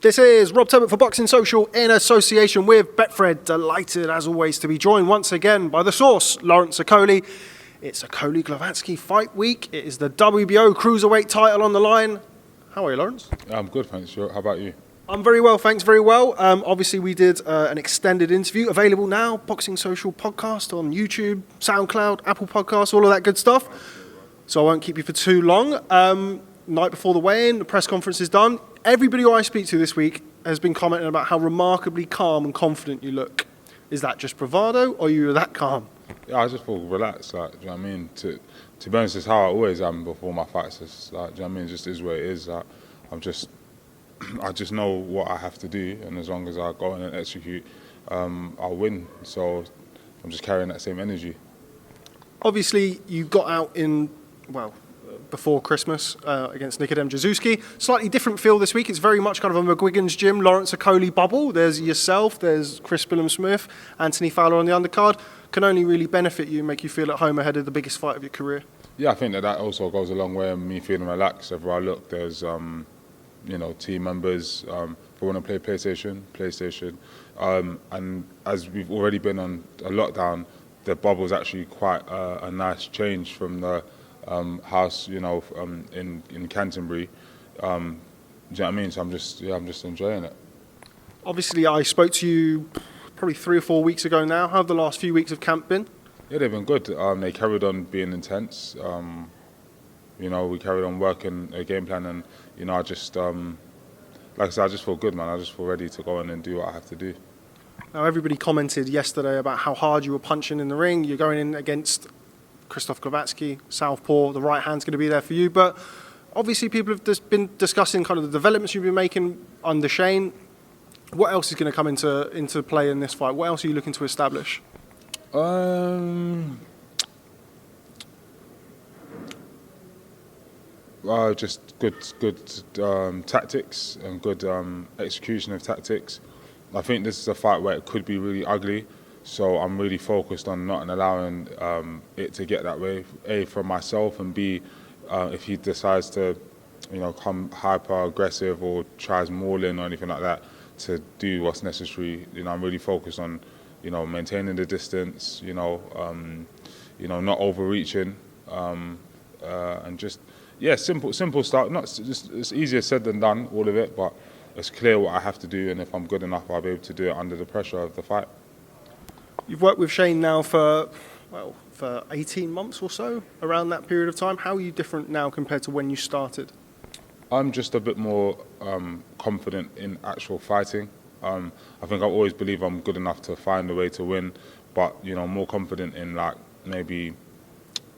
This is Rob Turbot for Boxing Social in association with Betfred. Delighted, as always, to be joined once again by the source, Lawrence Okolie. It's Okolie-Glowacki fight week. It is the WBO Cruiserweight title on the line. How are you, Lawrence? I'm good, thanks. How about you? I'm very well, thanks, very well. Obviously, we did an extended interview, available now, Boxing Social podcast on YouTube, SoundCloud, Apple Podcasts, all of that good stuff. So I won't keep you for too long. Night before the weigh-in, the press conference is done. Everybody who I speak to this week has been commenting about how remarkably calm and confident you look. Is that just bravado, or are you that calm? Yeah, I just feel relaxed. Like, do you know what I mean? To be honest, it's how I always am before my fights. It's like, do you know what I mean? It just is what it is. Like, I just know what I have to do, and as long as I go in and execute, I'll win. So I'm just carrying that same energy. Obviously, you got out before Christmas against Nikodem Jazuski. Slightly different feel this week. It's very much kind of a McGuigan's Gym, Lawrence Okolie bubble. There's yourself, there's Chris Billam-Smith, Anthony Fowler on the undercard. Can only really benefit you, make you feel at home ahead of the biggest fight of your career. Yeah, I think that also goes a long way in me feeling relaxed. Everywhere I look, there's team members who want to play PlayStation. And as we've already been on a lockdown, the bubble's actually quite a nice change from the house, in Canterbury. Do you know what I mean? So I'm just enjoying it. Obviously, I spoke to you probably 3 or 4 weeks ago now. How have the last few weeks of camp been? Yeah, they've been good. They carried on being intense. We carried on working a game plan, and I just, like I said, I just feel good, man. I just feel ready to go in and do what I have to do. Now, everybody commented yesterday about how hard you were punching in the ring. You're going in against Krzysztof Glowacki, southpaw. The right hand's going to be there for you. But obviously, people have just been discussing kind of the developments you've been making under Shane. What else is going to come into play in this fight? What else are you looking to establish? Just good tactics and good execution of tactics. I think this is a fight where it could be really ugly, so I'm really focused on not allowing it to get that way. A, for myself, and B, if he decides to, come hyper aggressive or tries mauling or anything like that, to do what's necessary. I'm really focused on, maintaining the distance, not overreaching, and just. Yeah, simple start. It's easier said than done, all of it, but it's clear what I have to do, and if I'm good enough, I'll be able to do it under the pressure of the fight. You've worked with Shane now for 18 months or so, around that period of time. How are you different now compared to when you started? I'm just a bit more confident in actual fighting. I think I always believe I'm good enough to find a way to win, but more confident in maybe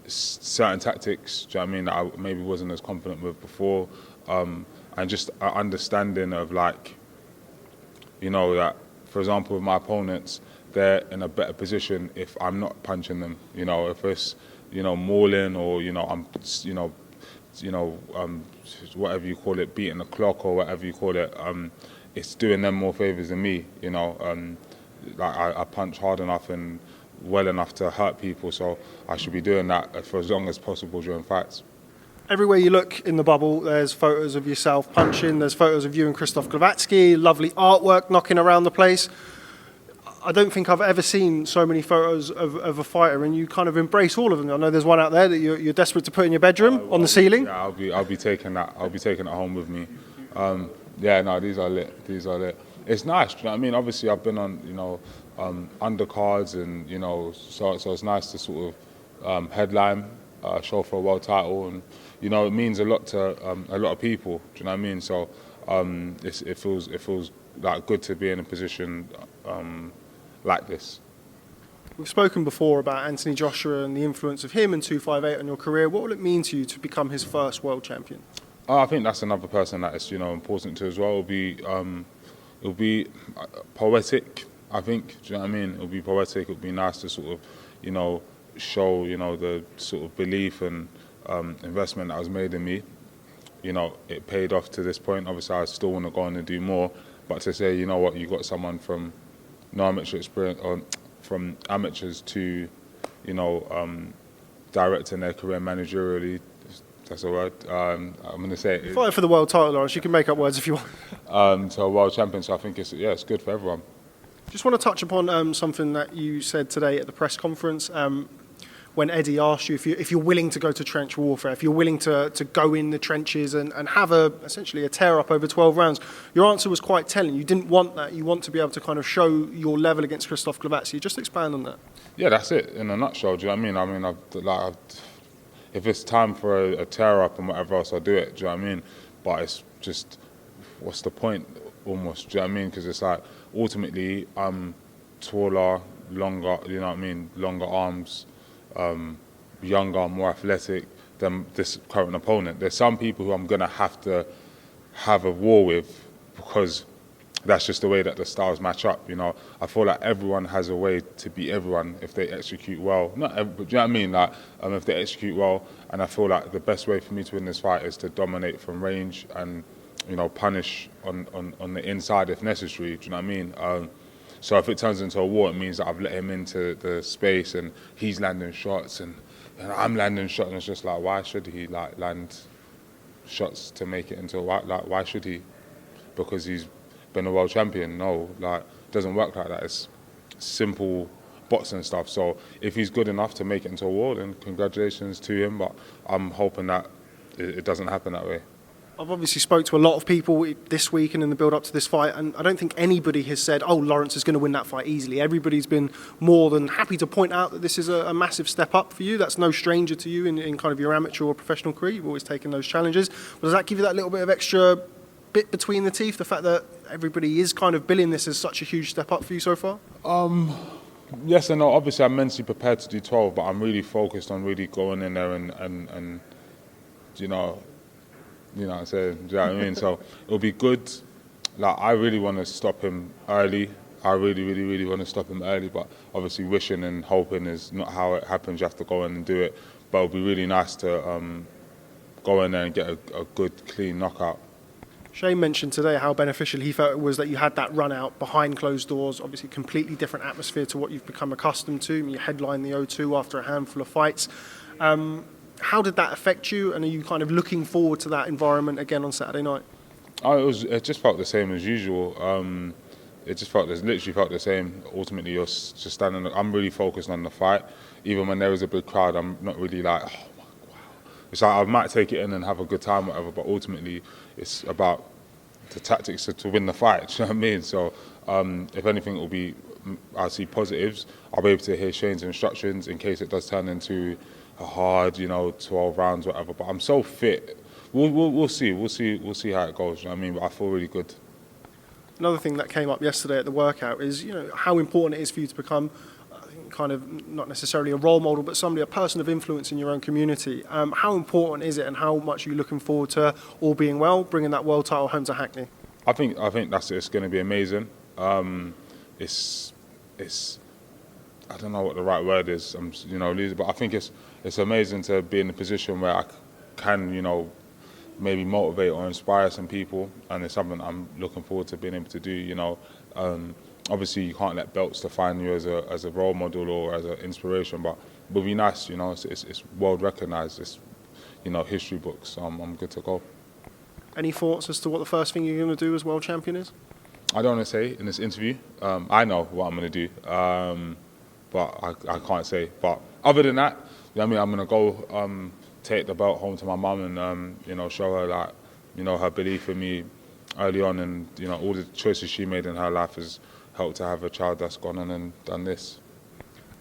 certain tactics, do you know what I mean, that I maybe wasn't as confident with before, and just an understanding of that, for example, with my opponents, they're in a better position if I'm not punching them. If it's mauling or I'm whatever you call it, beating the clock or whatever you call it, it's doing them more favours than me. I punch hard enough and well enough to hurt people, so I should be doing that for as long as possible during fights. Everywhere you look in the bubble, there's photos of yourself punching, there's photos of you and Krzysztof Glowacki, lovely artwork knocking around the place. I don't think I've ever seen so many photos of a fighter, and you kind of embrace all of them. I know there's one out there that you're desperate to put in your bedroom on the ceiling. Yeah, I'll be taking that. I'll be taking it home with me. These are lit. It's nice, do you know what I mean? Obviously, I've been on, undercards, and so it's nice to sort of headline show for a world title, and it means a lot to a lot of people. Do you know what I mean? So it feels like good to be in a position like this. We've spoken before about Anthony Joshua and the influence of him and 258 on your career. What will it mean to you to become his first world champion? I think that's another person that is important to as well. It'll be poetic, I think. Do you know what I mean? It'll be poetic. It'll be nice to sort of, show, the sort of belief and investment that was made in me. It paid off to this point. Obviously, I still want to go on and do more. But to say, you got someone from no amateur experience, or from amateurs to, directing their career managerially. That's a word. I'm going to say it. Fight for the world title, Lawrence. You can make up words if you want. to a world champion. So I think it's good for everyone. Just want to touch upon something that you said today at the press conference. When Eddie asked you if you're willing to go to trench warfare, if you're willing to go in the trenches and have essentially a tear up over 12 rounds, your answer was quite telling. You didn't want that. You want to be able to kind of show your level against Christoph Glowacki. Just expand on that. Yeah, that's it in a nutshell. Do you know what I mean? If it's time for a tear up and whatever else, I'll do it. Do you know what I mean? But it's just, what's the point almost? Do you know what I mean? Because it's like, ultimately, I'm taller, longer, you know what I mean? Longer arms. Younger, more athletic than this current opponent. There's some people who I'm going to have a war with because that's just the way that the styles match up. You know, I feel like everyone has a way to beat everyone if they execute well. Not every, do you know what I mean? Like, if they execute well, and I feel like the best way for me to win this fight is to dominate from range and, you know, punish on the inside if necessary. Do you know what I mean? So if it turns into a war, it means that I've let him into the space and he's landing shots and I'm landing shots. And it's just like, why should he land shots to make it into a fight? Like, why should he? Because he's been a world champion? No, it doesn't work like that. It's simple boxing stuff. So if he's good enough to make it into a war, then congratulations to him. But I'm hoping that it doesn't happen that way. I've obviously spoke to a lot of people this week and in the build-up to this fight, and I don't think anybody has said, oh, Lawrence is going to win that fight easily. Everybody's been more than happy to point out that this is a massive step up for you. That's no stranger to you in kind of your amateur or professional career. You've always taken those challenges. But does that give you that little bit of extra bit between the teeth, the fact that everybody is kind of billing this as such a huge step up for you so far? Yes and no. Obviously, I'm mentally prepared to do 12, but I'm really focused on really going in there and you know what I'm saying? Do you know what I mean? So it'll be good. Like, I really want to stop him early. I really, really, really want to stop him early. But obviously, wishing and hoping is not how it happens. You have to go in and do it. But it'll be really nice to go in there and get a good, clean knockout. Shane mentioned today how beneficial he felt it was that you had that run out behind closed doors, obviously completely different atmosphere to what you've become accustomed to. You headlined the O2 after a handful of fights. How did that affect you, and are you kind of looking forward to that environment again on Saturday night? It just felt the same as usual. It literally felt the same. Ultimately, you're just standing. I'm really focused on the fight. Even when there is a big crowd, I'm not really like, oh my wow. It's like I might take it in and have a good time, whatever. But ultimately, it's about the tactics to win the fight. Do you know what I mean? So, if anything, it will be. I see positives. I'll be able to hear Shane's instructions in case it does turn into a hard, 12 rounds, whatever. But I'm so fit. We'll see. We'll see how it goes. You know what I mean? But I feel really good. Another thing that came up yesterday at the workout is, how important it is for you to become kind of not necessarily a role model, but a person of influence in your own community. How important is it, and how much are you looking forward to, all being well, bringing that world title home to Hackney? I think it's going to be amazing. It's I don't know what the right word is. I'm losing, but I think it's amazing to be in a position where I can maybe motivate or inspire some people, and it's something I'm looking forward to being able to do. Obviously you can't let belts define you as a role model or as an inspiration, but it would be nice. It's world recognised. It's history books. So I'm good to go. Any thoughts as to what the first thing you're going to do as world champion is? I don't want to say in this interview. I know what I'm going to do, but I can't say. But other than that, I'm going to go take the belt home to my mum and show her her belief in me early on, and all the choices she made in her life has helped to have a child that's gone on and done this.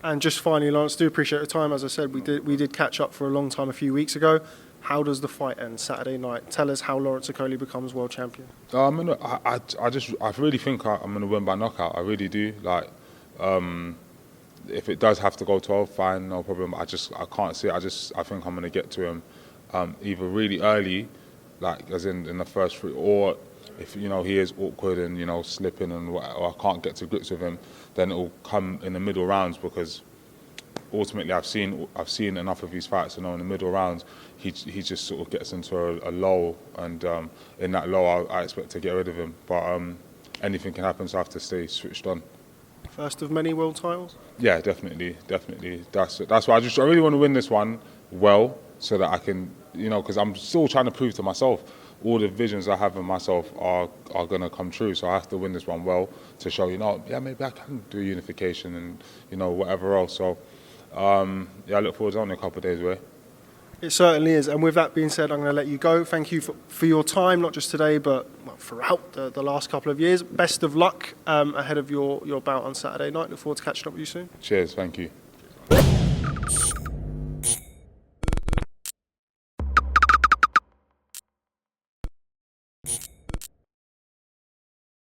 And just finally, Lawrence, do appreciate the time. As I said, we did catch up for a long time a few weeks ago. How does the fight end Saturday night? Tell us how Lawrence Okolie becomes world champion. I really think I'm gonna win by knockout. I really do. If it does have to go 12, fine, no problem. I can't see it. I think I'm gonna get to him either really early, as in the first three, or if he is awkward and slipping and or I can't get to grips with him, then it will come in the middle rounds, because ultimately I've seen enough of these fights to know in the middle rounds he just sort of gets into a lull, and in that lull I expect to get rid of him. But anything can happen, so I have to stay switched on. First of many world titles? Yeah, definitely. That's why I really want to win this one well, so that I can, because I'm still trying to prove to myself all the visions I have of myself are going to come true. So I have to win this one well to show, yeah, maybe I can do unification and, whatever else. So, I look forward to only a couple of days away. It certainly is. And with that being said, I'm going to let you go. Thank you for your time, not just today, but throughout the last couple of years. Best of luck ahead of your bout on Saturday night. Look forward to catching up with you soon. Cheers. Thank you.